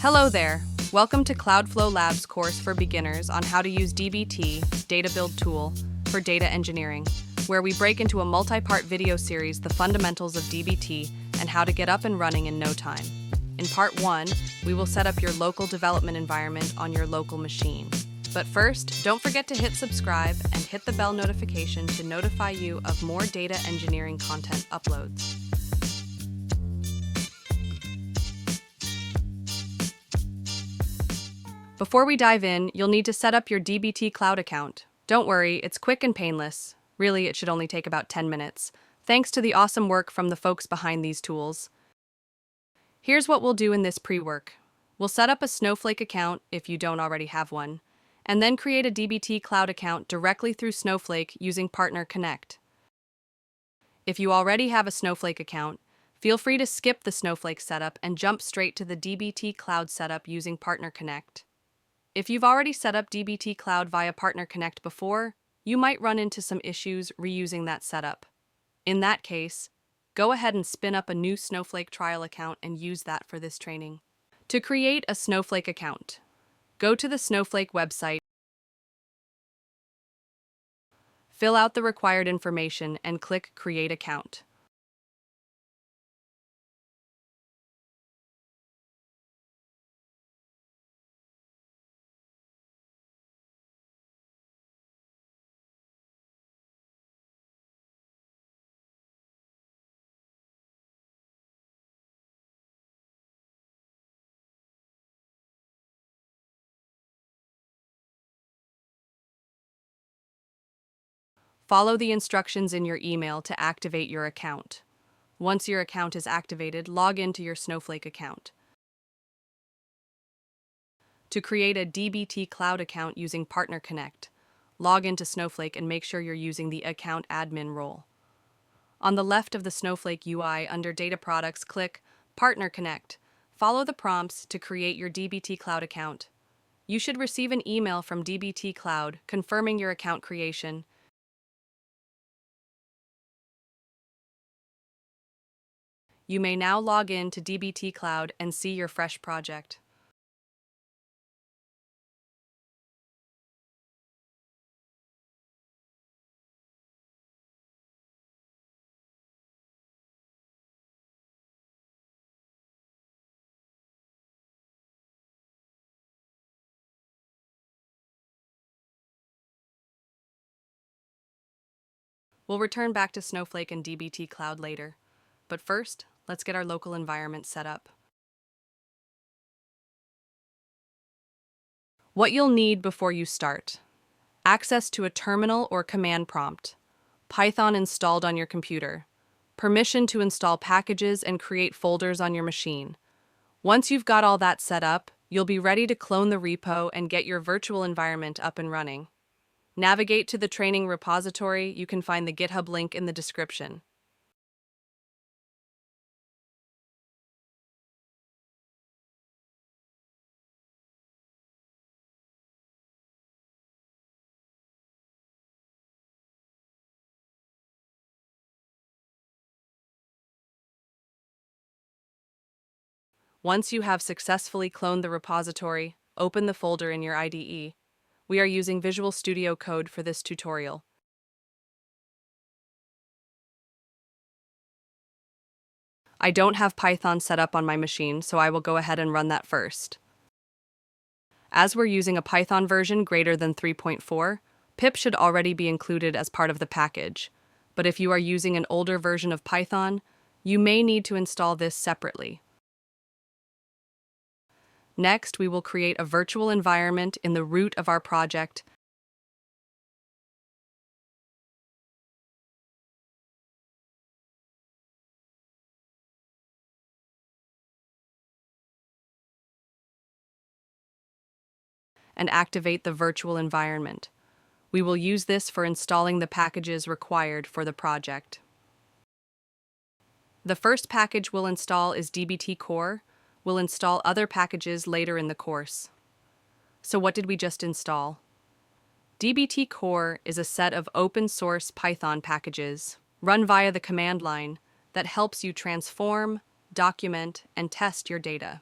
Hello there. Welcome to Cloudflow Labs course for beginners on how to use DBT, Data Build Tool, for data engineering, where we break into a multi-part video series the fundamentals of DBT and how to get up and running in no time. In part 1, we will set up your local development environment on your local machine. But first, don't forget to hit subscribe and hit the bell notification to notify you of more data engineering content uploads. Before we dive in, you'll need to set up your DBT Cloud account. Don't worry, it's quick and painless. Really, it should only take about 10 minutes, thanks to the awesome work from the folks behind these tools. Here's what we'll do in this pre-work. We'll set up a Snowflake account if you don't already have one, and then create a DBT Cloud account directly through Snowflake using Partner Connect. If you already have a Snowflake account, feel free to skip the Snowflake setup and jump straight to the DBT Cloud setup using Partner Connect. If you've already set up DBT Cloud via Partner Connect before, you might run into some issues reusing that setup. In that case, go ahead and spin up a new Snowflake trial account and use that for this training. To create a Snowflake account, go to the Snowflake website, fill out the required information, and click Create Account. Follow the instructions in your email to activate your account. Once your account is activated, log into your Snowflake account. To create a DBT Cloud account using Partner Connect, log into Snowflake and make sure you're using the Account Admin role. On the left of the Snowflake UI, under Data Products, click Partner Connect. Follow the prompts to create your DBT Cloud account. You should receive an email from DBT Cloud confirming your account creation. You may now log in to DBT Cloud and see your fresh project. We'll return back to Snowflake and DBT Cloud later. But first, let's get our local environment set up. What you'll need before you start: access to a terminal or command prompt, Python installed on your computer, permission to install packages and create folders on your machine. Once you've got all that set up, you'll be ready to clone the repo and get your virtual environment up and running. Navigate to the training repository. You can find the GitHub link in the description. Once you have successfully cloned the repository, open the folder in your IDE. We are using Visual Studio Code for this tutorial. I don't have Python set up on my machine, so I will go ahead and run that first. As we're using a Python version greater than 3.4, pip should already be included as part of the package. But if you are using an older version of Python, you may need to install this separately. Next, we will create a virtual environment in the root of our project and activate the virtual environment. We will use this for installing the packages required for the project. The first package we'll install is DBT Core. We'll install other packages later in the course. So what did we just install? DBT Core is a set of open-source Python packages run via the command line that helps you transform, document, and test your data.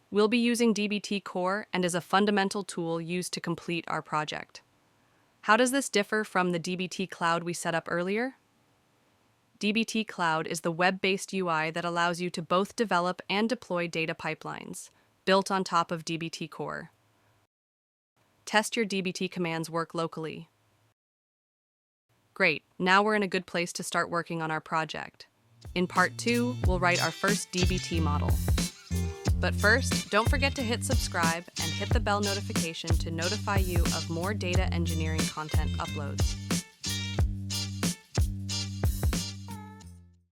We'll be using DBT Core and is a fundamental tool used to complete our project. How does this differ from the DBT Cloud we set up earlier? DBT Cloud is the web-based UI that allows you to both develop and deploy data pipelines, built on top of DBT Core. Test your DBT commands work locally. Great, now we're in a good place to start working on our project. In Part 2, we'll write our first DBT model. But first, don't forget to hit subscribe and hit the bell notification to notify you of more data engineering content uploads.